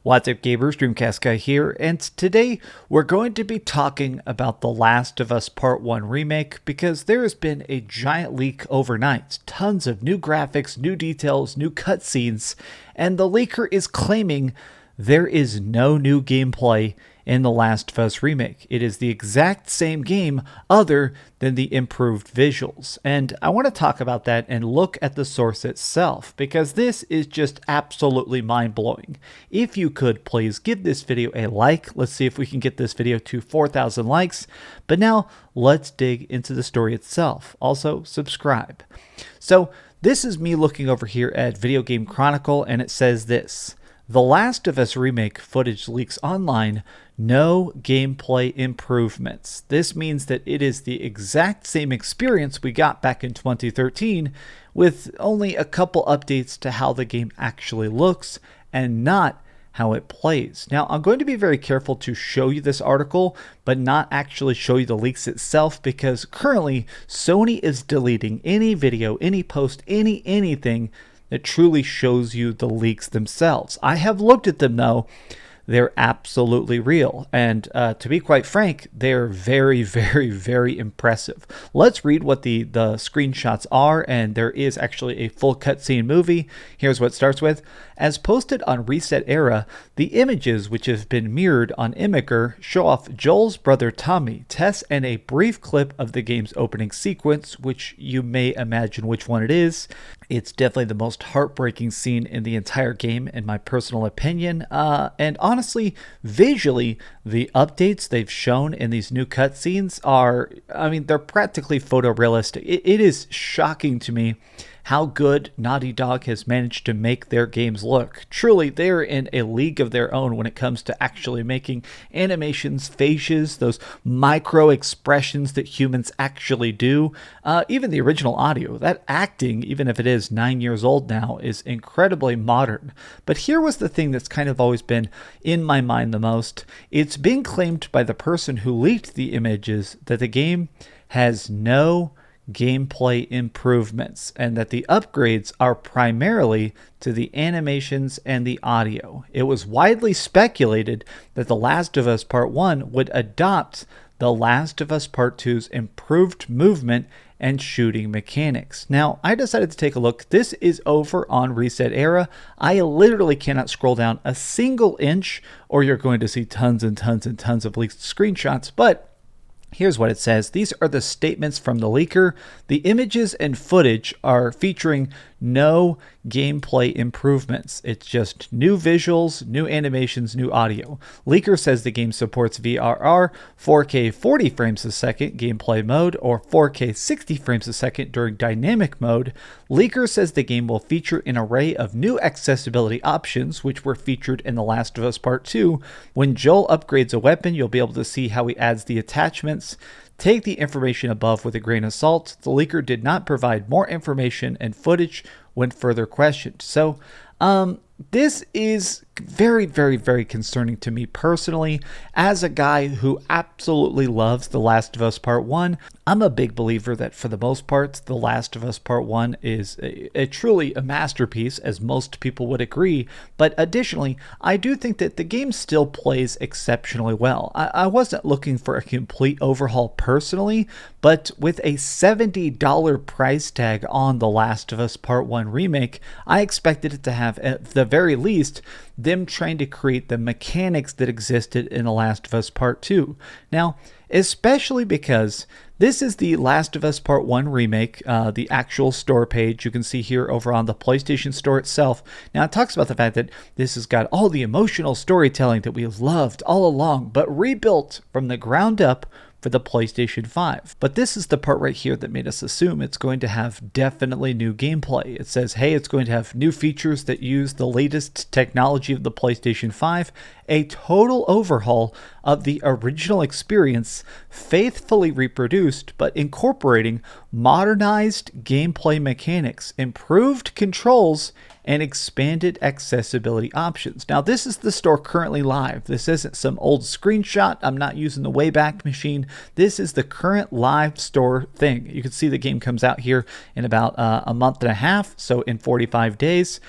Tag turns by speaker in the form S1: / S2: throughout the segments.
S1: What's up, gamers? DreamcastGuy here, and today we're going to be talking about The Last of Us Part 1 Remake because there has been a giant leak overnight. Tons of new graphics, new details, new cutscenes, and the leaker is claiming there is no new gameplay in The Last of Us Remake. It is the exact same game other than the improved visuals. And I want to talk about that and look at the source itself because this is just absolutely mind-blowing. If you could, please give this video a like. Let's see if we can get this video to 4,000 likes. But now let's dig into the story itself. Also, subscribe. So this is me looking over here at Video Game Chronicle, and it says this: The Last of Us Remake footage leaks online, no gameplay improvements. This means that it is the exact same experience we got back in 2013 with only a couple updates to how the game actually looks and not how it plays. Now, I'm going to be very careful to show you this article, but not actually show you the leaks itself because currently Sony is deleting any video, any post, anything that truly shows you the leaks themselves. I have looked at them though. They're absolutely real. And to be quite frank, they're very, very impressive. Let's read what the screenshots are. And there is actually a full cutscene movie. Here's what it starts with. As posted on ResetEra, the images which have been mirrored on Imgur show off Joel's brother Tommy, Tess, and a brief clip of the game's opening sequence, which you may imagine which one it is. It's definitely the most heartbreaking scene in the entire game, in my personal opinion. And honestly, visually, the updates they've shown in these new cutscenes are, they're practically photorealistic. It is shocking to me how good Naughty Dog has managed to make their games look. Truly, they're in a league of their own when it comes to actually making animations, faces, those micro expressions that humans actually do. Even the original audio, that acting, even if it is 9 years old now, is incredibly modern. But here was the thing that's kind of always been in my mind the most. It's being claimed by the person who leaked the images that the game has no gameplay improvements and that the upgrades are primarily to the animations and the audio. It was widely speculated that The Last of Us Part 1 would adopt The Last of Us Part 2's improved movement and shooting mechanics. Now, I decided to take a look. This is over on ResetEra. I literally cannot scroll down a single inch or you're going to see tons and tons of leaked screenshots, but here's what it says. These are the statements from the leaker. The images and footage are featuring no gameplay improvements. It's just new visuals, new animations, new audio. Leaker says the game supports VRR, 4K 40 frames a second gameplay mode, or 4K 60 frames a second during dynamic mode. Leaker says the game will feature an array of new accessibility options, which were featured in The Last of Us Part 2. When Joel upgrades a weapon, you'll be able to see how he adds the attachments. Take the information above with a grain of salt. The leaker did not provide more information and footage when further questioned. So, this is very concerning to me personally. As a guy who absolutely loves The Last of Us Part 1, I'm a big believer that for the most part, The Last of Us Part 1 is truly a masterpiece, as most people would agree. But additionally, I do think that the game still plays exceptionally well. I wasn't looking for a complete overhaul personally, but with a $70 price tag on The Last of Us Part 1 Remake, I expected it to have, at the very least, them trying to create the mechanics that existed in The Last of Us Part 2. Now, especially because this is The Last of Us Part 1 Remake, the actual store page you can see here over on the PlayStation Store itself. Now, it talks about the fact that this has got all the emotional storytelling that we have loved all along, but rebuilt from the ground up for the PlayStation 5. But this is the part right here that made us assume it's going to have definitely new gameplay. It says, hey, it's going to have new features that use the latest technology of the PlayStation 5, a total overhaul of the original experience, faithfully reproduced, but incorporating modernized gameplay mechanics, improved controls, and expanded accessibility options. Now, this is the store currently live. This isn't some old screenshot. I'm not using the Wayback Machine. This is the current live store thing. You can see the game comes out here in about a month and a half, so in 45 days.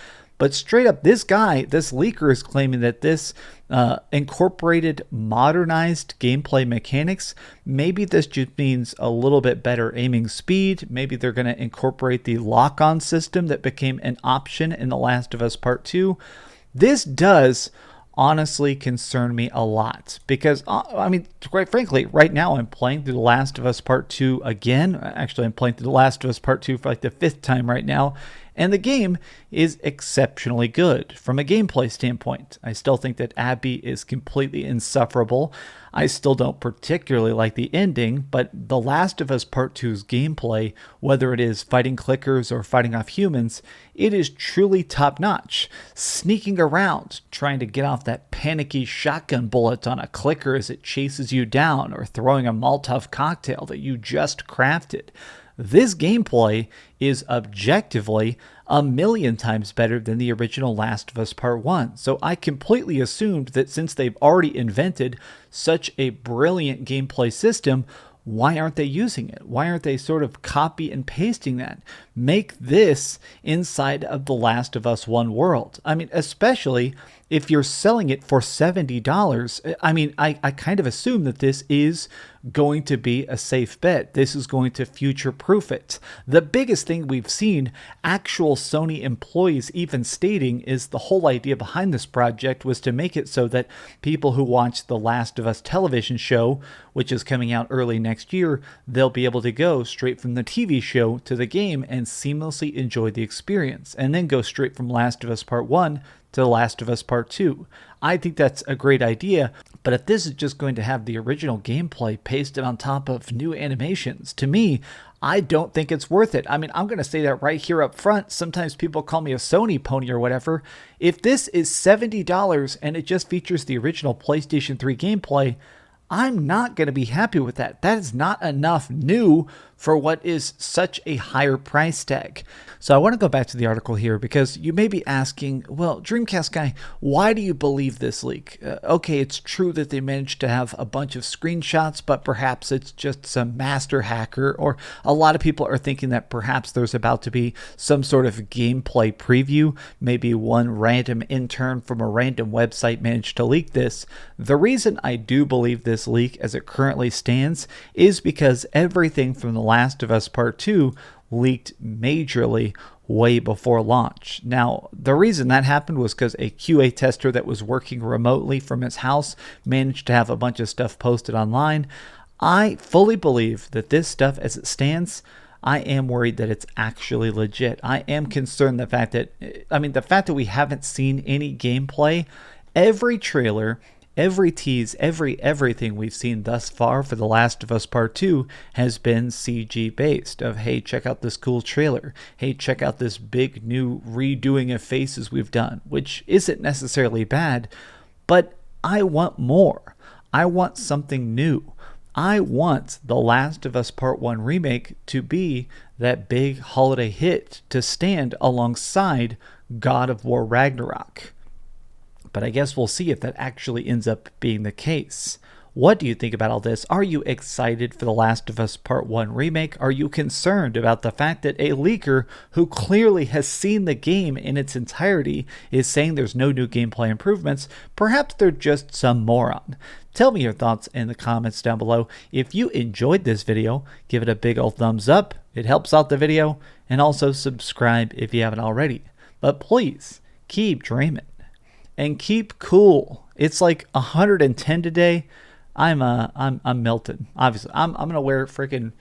S1: But straight up, this guy, this leaker, is claiming that this incorporated modernized gameplay mechanics. Maybe this just means a little bit better aiming speed. Maybe they're going to incorporate the lock-on system that became an option in The Last of Us Part 2. This does honestly concern me a lot because, I mean, quite frankly, right now I'm playing through The Last of Us Part 2 again. Actually, I'm playing through The Last of Us Part 2 for like the 5th time right now. And the game is exceptionally good from a gameplay standpoint. I still think that Abby is completely insufferable. I still don't particularly like the ending, but The Last of Us Part 2's gameplay, whether it is fighting clickers or fighting off humans, it is truly top-notch. Sneaking around, trying to get off that panicky shotgun bullet on a clicker as it chases you down, or throwing a Molotov cocktail that you just crafted. This gameplay is objectively a million times better than the original Last of Us Part 1. So I completely assumed that since they've already invented such a brilliant gameplay system, why aren't they using it? Why aren't they sort of copy and pasting that? Make this inside of the Last of Us 1 world. I mean, especially if you're selling it for $70. I mean, I kind of assume that this is going to be a safe bet. This is going to future-proof it. The biggest thing we've seen actual Sony employees even stating is the whole idea behind this project was to make it so that people who watch the Last of Us television show, which is coming out early next year, they'll be able to go straight from the TV show to the game and seamlessly enjoy the experience, and then go straight from Last of Us Part 1 to The Last of Us Part 2. I think that's a great idea, but if this is just going to have the original gameplay pasted on top of new animations, to me, I don't think it's worth it. I mean, I'm going to say that right here up front. Sometimes people call me a Sony pony or whatever. If this is $70 and it just features the original PlayStation 3 gameplay, I'm not going to be happy with that. That is not enough new for what is such a higher price tag. So I want to go back to the article here because you may be asking, well, Dreamcast Guy, why do you believe this leak? Okay, it's true that they managed to have a bunch of screenshots, but perhaps it's just some master hacker, or a lot of people are thinking that perhaps there's about to be some sort of gameplay preview. Maybe one random intern from a random website managed to leak this. The reason I do believe this leak as it currently stands is because everything from The Last of Us Part 2 leaked majorly way before launch. Now, the reason that happened was because a QA tester that was working remotely from his house managed to have a bunch of stuff posted online. I fully believe that this stuff as it stands, I am worried that it's actually legit. I am concerned the fact that we haven't seen any gameplay. Every trailer, every tease, everything we've seen thus far for The Last of Us Part 2 has been CG based of, hey, check out this cool trailer. Hey, check out this big new redoing of faces we've done, which isn't necessarily bad, but I want more. I want something new. I want The Last of Us Part 1 Remake to be that big holiday hit to stand alongside God of War Ragnarok. But I guess we'll see if that actually ends up being the case. What do you think about all this? Are you excited for The Last of Us Part 1 Remake? Are you concerned about the fact that a leaker who clearly has seen the game in its entirety is saying there's no new gameplay improvements? Perhaps they're just some moron. Tell me your thoughts in the comments down below. If you enjoyed this video, give it a big old thumbs up. It helps out the video. And also subscribe if you haven't already. But please, keep dreaming. And keep cool. It's like 110 today. I'm melted. Obviously, I'm gonna wear freaking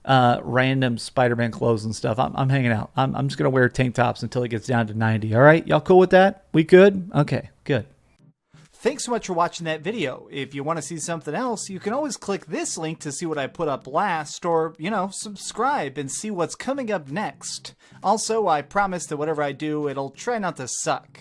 S1: random Spider-Man clothes and stuff. I'm hanging out. I'm just gonna wear tank tops until it gets down to 90. All right, y'all cool with that? We good? Okay, good. Thanks so much for watching that video. If you want to see something else, you can always click this link to see what I put up last, or, subscribe and see what's coming up next. Also, I promise that whatever I do, it'll try not to suck.